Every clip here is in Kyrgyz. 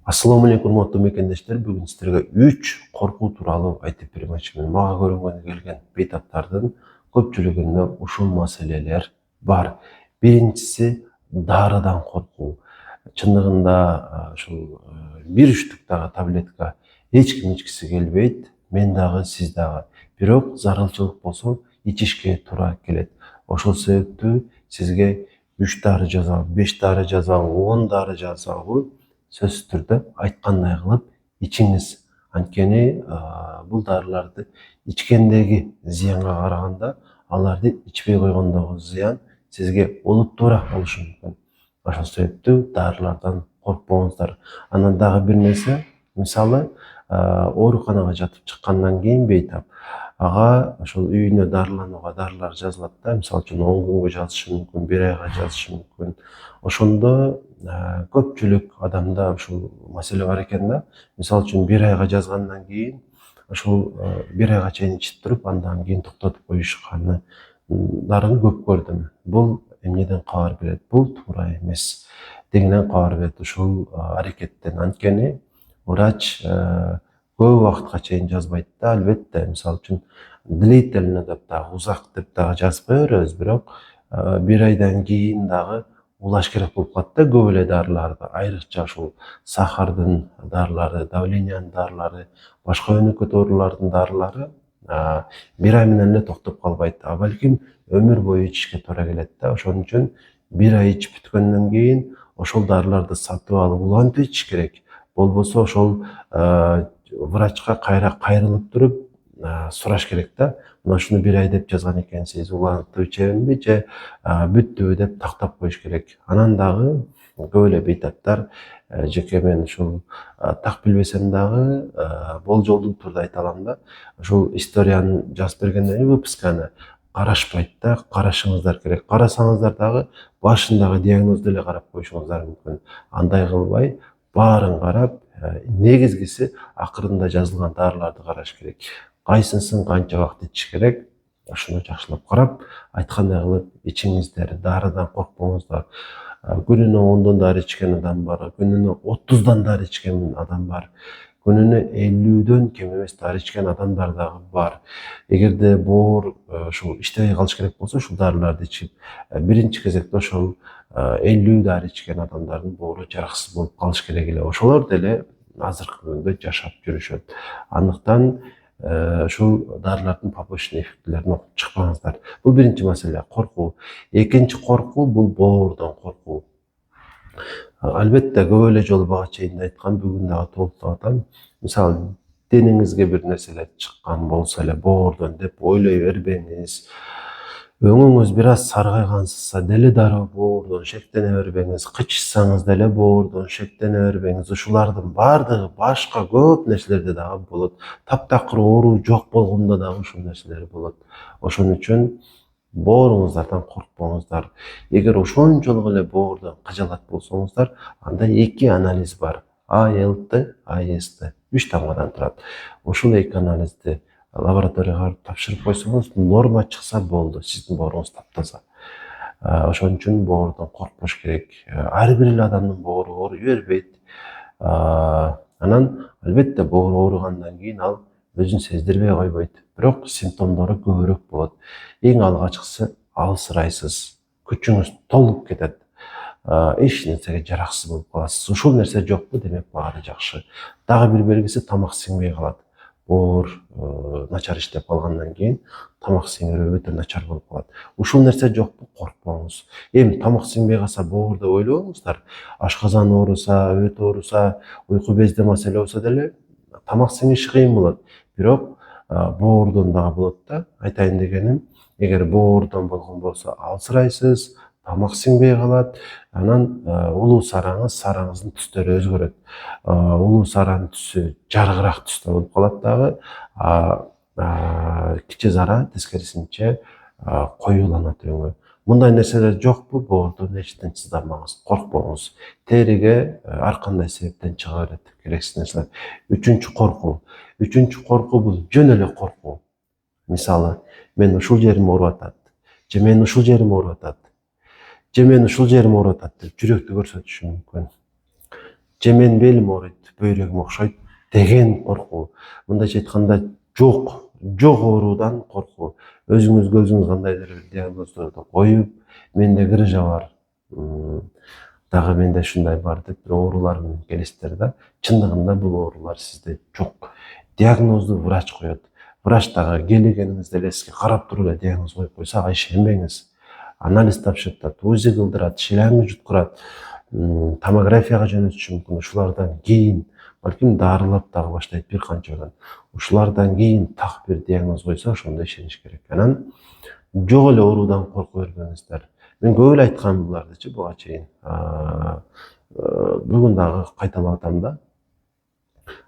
Assalamu alaikum урматтуу мекендештер. Бүгүн сиздерге 3 коркуу тууралуу айтып бермекчимин. Мага көрүнгөнү келген бейтаптардын көпчүлүгүндө ушул маселелер бар. Биринчиси дарыдан коркуу. Чындыгында ушул бир үчтүк дагы таблетка эч ким ичкиси келбейт. Мен дагы, сиз дагы. Бирок зарылчылык болсо ичишке туура келет. Ошол себептүү сизге 3 дары жазабы, 5 дары жазабы, 10 дары жазабы сөзсүз түрдө айткандай кылып ичиңиз. Анткени бул дарыларды ичкендеги зыянга караганда аларды ичпей койгондогу зыян сизге олуттуураак болушу мүмкүн. Ошол себептүү дарылардан коркпоңуздар. Анан дагы бир нерсе, мисалы ооруканага жатып чыккандан кийин бейтап ага ошол үйүнө дарыланууга дарылар жазылат да, мисалы үчүн 10 күнгө жазышы мүмкүн, 1 айга жазышы мүмкүн. Ошондо көпчүлүк адамда ушул маселе бар экен да. Мисалы үчүн 1 айга жазгандан кийин ошол 1 айга чейин ичип туруп, андан кийин токтотуп коюшкандарын көп көрдүм. Бул эмнеден кабар берет? Бул туура эмес дегенен кабар берет ушул аракеттен. Анткени врач көп убакытка чейин жазбайт да. Албетте, мисалы үчүн длительно деп дагы, узак деп дагы жазбай беребиз, бирок 1 айдан кийин дагы улаш керек болуп калат да көп эле дарыларды. Айрыкча ушул сахардын дарылары, давлениянын дарылары, башка өнөкөт оорулардын дарылары 1 ай менен эле токтоп калбайт, а балким өмүр бою ичишке туура келет да. Ошон үчүн 1 ай ичип бүткөндөн кийин ошол дарыларды сатып алып улантып ичиш керек. Болбосо ошол врачка кайра кайрылып туруп сураш керек да. Мына ушуну 1 ай деп жазган экенсиз, улантып ичеминби же бүттүбү деп тактап коюш керек. Анан дагы көп эле бейтаптар жеке мен ушул так билбесем дагы болжолдуу турда айта алам да. Ушул историяны жазып бергенден кийин выписканы карашпайт да, карашыңыздар керек. Карасаңыздар дагы башындагы диагнозду эле карап коюшуңуздар мүмкүн. Андай кылбай, баарын карап, негизгиси акырында жазылган дарыларды караш керек. Кайсысын канча убакыт ичиш керек, ошону жакшылап карап, айткандай кылып ичиңиздер. Дарыдан коркпоңуздар. Күнүнө 10 дары ичкен адам бар, күнүнө 30 дары ичкен адам бар, күнүнө 50 кем эмес дары ичкен адамдар дагы бар. Эгерде боор ушул иштебей калыш керек болсо, ушул дарыларды ичип, биринчи кезекте ошол 50 дары ичкен адамдардын боору жараксыз болуп калыш керек эле. Ошолор деле азыркы күндө жашап жүрүшөт. Андыктан ушул дарылардын побочный эффектилерин окуп чыкпаңыздар. Бул биринчи маселе, коркуу. Экинчи коркуу бул боордон коркуу. Албетте көп эле жолу бага чейин айткан, бүгүн дагы толуктап атам. Мисалы, денеңизге бир нерселер чыккан болсо эле боордон деп ойлой бербеңиз. Өңүңүз бир аз саргайгансызса деле дароо боордон шектене бербеңиз. Кычышсаңыз деле боордон шектене бербеңиз. Ушулардын баардыгы башка көп нерселерде дагы болот. Таптакыр оору жок болгондо дагы ушул нерселер болот. Ошон үчүн бооруңуздардан коркпоңуздар. Эгер ошончолук эле боордон кыжалат болсоңуздар, анда 2 анализ бар. ALT, AST. 3 тамгадан турат. Ушул 2 анализди лабораторияга барып тапшырып койсоңуз, норма чыкса болду, сиздин бооруңуз таптаза. Ошон үчүн боордон коркпош керек. Ар бир эле адамдын боору ооруй бербейт. Анан албетте боор ооругандан кийин ал өзүн сездирбей койбойт. Бирок симптомдору көбүрөөк болот. Эң алгачкысы алсырайсыз, күчүңүз толуп кетет. Эч нерсеге жараксыз болуп каласыз. Ушул нерсе жокпу, демек баары жакшы. Дагы бир белгиси тамак сиңбей калат. Боор начар иштеп калгандан кийин тамак сиңирүү өтө начар болуп калат. Ушул нерсе жокпу, коркпоңуз. Эми тамак сиңбей калса боор деп ойлобоңуздар. Ашказан ооруса, өт ооруса, уйку безде маселе болсо деле тамак сиңиши кыйын болот. Бирок боордон дагы болот да. Айтайын дегеним, эгер боордон болгон болсо алсырайсыз, тамак сиңбей калат, анан улуу сараңыздын түстөрү өзгөрөт. Улуу саранын түсү жарыгыраак түстө болуп калат дагы. Кичи сара тескерисинче коюуланат өңү. Мындай нерселер жокпу, боордон эчтен сызданмаңыз, коркпоңуз. Териге ар кандай себептен чыга берет керексиз нерселер. Үчүнчү коркуу. Үчүнчү коркуу бул жөн эле коркуу. Мисалы, мен ушул жерим ооруп атат, же мен ушул жерим ооруп атат, же мен ушул жерим ооруп атат деп жүрөктү көрсөтүшү мүмкүн. же мен белим ооруйт, бөйрөгүм окшойт деген коркуу. Мындайча айтканда жок оорудан коркуу. Өзүңүзгө өзүңүз кандайдыр бир диагноздорду коюп, менде грыжа бар, дагы менде ушундай бар деп бир оорулар менен келесиздер да. Чындыгында бул оорулар сизде жок. Диагнозду врач коет. Врач дагы келгениңизде эле сизге карап туруп эле диагноз коюп койсо, ага ишенбеңиз. Анализ тапшыртат, УЗИ кылдырат, шилаңды жуткурат, томографияга жөнөтүшү мүмкүн. Ушулардан кийин балким дарылап дагы баштайт бир канча күн. Ушулардан кийин так бир диагноз койсо, ошондо ишениш керек. Анан жок эле оорудан корко бербеңиздер. Мен көп эле айткам булардычы буга чейин. Бүгүн дагы кайталап атам да.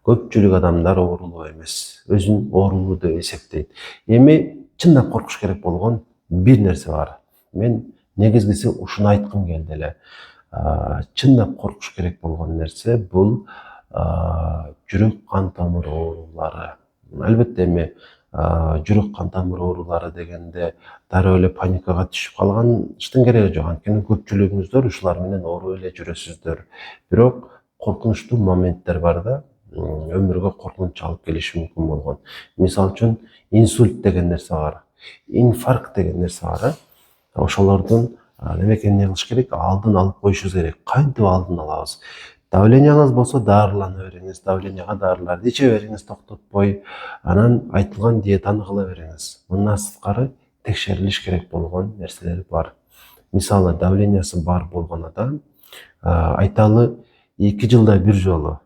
Көпчүлүк адамдар оорулуу эмес, өзүн оорулуу деп эсептейт. Эми чындап коркуш керек болгон бир нерсе бар. Мен негизгиси ушуну айткым келди эле. Чындап коркуш керек болгон нерсе бул жүрөк кан тамыр оорулары. Албетте эми жүрөк кан тамыр оорулары дегенде дароо эле паникага түшүп калганыштын кереги жок. Анткени көпчүлүгүңүздөр ушулар менен ооруп эле жүрөсүздөр. Бирок коркунучтуу моменттер бар да, өмүргө коркунуч алып келиши мүмкүн болгон. Мисалы үчүн инсульт деген нерсе бар, инфаркт деген нерсе бар. Ошолордун неме экенин кылыш керек, алдын алып коюшубуз керек. Кантип алдын алабыз? Давленияңыз болсо дарылана бериңиз, давленияга дарыларды иче бериңиз токтотпой, анан айтылган диетаны кыла бериңиз. Мындан сырткары текшерилиш керек болгон нерселер бар. Мисалы, давлениясы бар болгон адам айталы 2 жылда бир жолу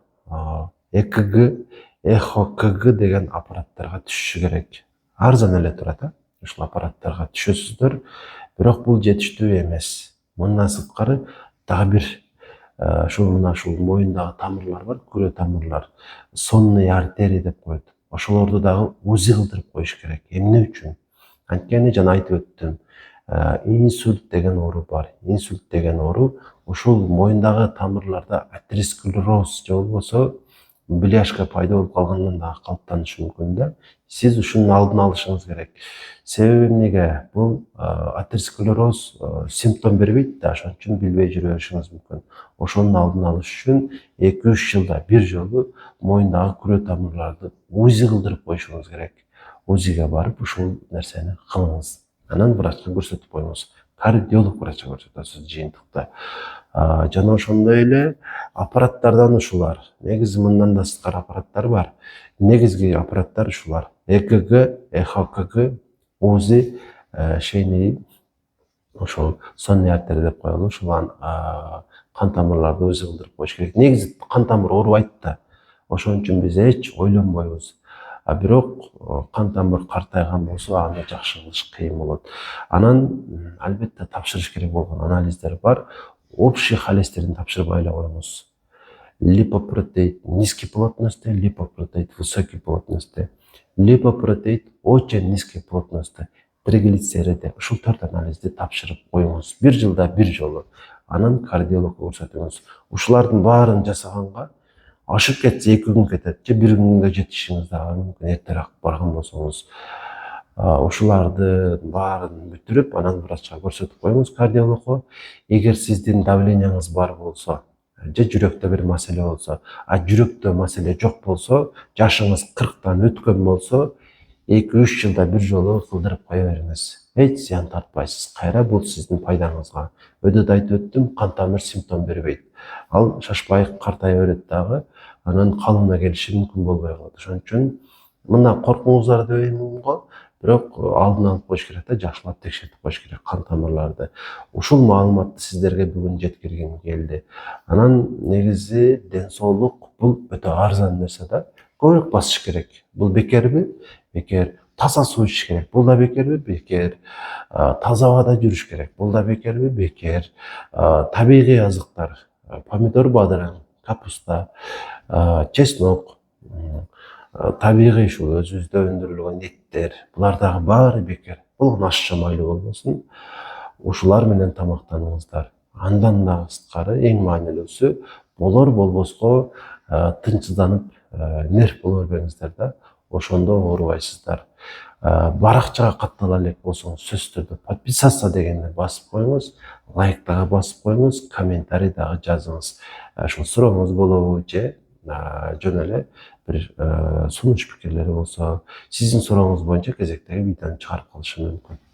ЭКГ, ЭХОКГ деген аппараттарга түшүшү керек. Арзан эле турат, ушул аппараттарга түшөсүздөр, бирок бул жетиштүү эмес. Мындан сырткары дагы бир ушул моюндагы тамырлар бар, күрө тамырлар, сонный артерий деп коет. Ошолорду дагы УЗИ кылдырып коюш керек. Эмне үчүн? Анткени жана айтып өттүм, инсульт деген оору бар. Инсульт деген оору ушул моюндагы тамырларда атеросклероз же болбосо бляшка пайда болуп калгандан дагы калыптанышы мүмкүн да. Сиз ушунун алдын алышыңыз керек. Себеби эмнеге? Бул атеросклероз симптом бербейт да, ошон үчүн билбей жүрө беришиңиз мүмкүн. Ошонун алдын алыш үчүн 2-3 жылда бир жолу моюндагы күрө тамырларды УЗИ кылдырып коюшуңуз керек. УЗИге барып ушул нерсени кылыңыз. Анан врачка көрсөтүп коюңуз. Кардиолог врачка көрсөтөсүз жыйынтыкта. Жана ошондой эле аппараттардан ушулар. Негизи мындан да сырткары аппараттар бар. Негизги аппараттар ушулар: ЭКГ, ЭХОКГ, УЗИ, шейный, ошол сонный артерий деп коелу. Ушулан кан тамырларды УЗИ кылдырып коюш керек. Негизи кан тамыр оорубайт да. Ошон үчүн биз эч ойлонбойбуз. Бирок кан тамыр картайган болсо аны жакшы кылыш кыйын болот. Анан албетте тапшырыш керек болгон анализдер бар. Общий холестерин тапшырбай эле коюңуз. Липопротеид низкой плотности, липопротеид высокой плотности, липопротеид очень низкой плотности, триглицериди. Ушул 4 анализди тапшырып коюңуз. Бир жылда бир жолу. Анан кардиологко көрсөтүңүз. Ушулардын баарын жасаганга ашып кетсе 2 күн кетет, же 1 күнгө жетишиңиз дагы мүмкүн, эртерээк барган болсоңуз. Ушулардын баарын бүтүрүп, анан врачка көрсөтүп коюңуз, кардиологко. Эгер сиздин давленияңыз бар болсо, же жүрөктө бир маселе болсо, жүрөктө маселе жок болсо, жашыңыз 40тан өткөн болсо, 2-3 жылда бир жолу кылдырып кое бериңиз. Эч зыян тартпайсыз. Кайра бул сиздин пайдаңызга. Өдөдө айтып өттүм, кан тамыр симптом бербейт. Ал шашпай картая берет дагы, анан калыбына келиши мүмкүн болбой калат. Ошон үчүн мына коркуңуздар дебеймин го, бирок алдын алып коюш керек да, жакшылап текшертип коюш керек кан тамырларды. Ушул маалыматты сиздерге бүгүн жеткиргим келди. Анан негизи ден соолук бул өтө арзан нерсе да. Көбүрөөк басыш керек. Бул бекерби? Бекер. Таза суу ичиш керек. Бул да бекерби? Бекер. Таза абада жүрүш керек. Бул да бекерби? Бекер. Табигый азыктар, помидор, бадыраң, капуста, чеснок, табигый ушул өзүбүздө өндүрүлгөн эттер, булар дагы баары бекер. Бул ашча майлуу болбосун. Ушулар менен тамактаныңыздар. Андан дагы сырткары эң маанилүүсү, болор болбоско тынчсызданып нерв боло бербеңиздер да. Ошондо оорубайсыздар. баракчага каттала элек болсоңуз сөзсүз түрдө подписаться дегенди басып коюңуз, лайк дагы басып коюңуз, комментарий дагы жазыңыз. Ушул сурооңуз болобу же жөн эле бир сунуш пикирлери болсо, сиздин сурооңуз боюнча кезектеги видеону чыгарып калышым мүмкүн.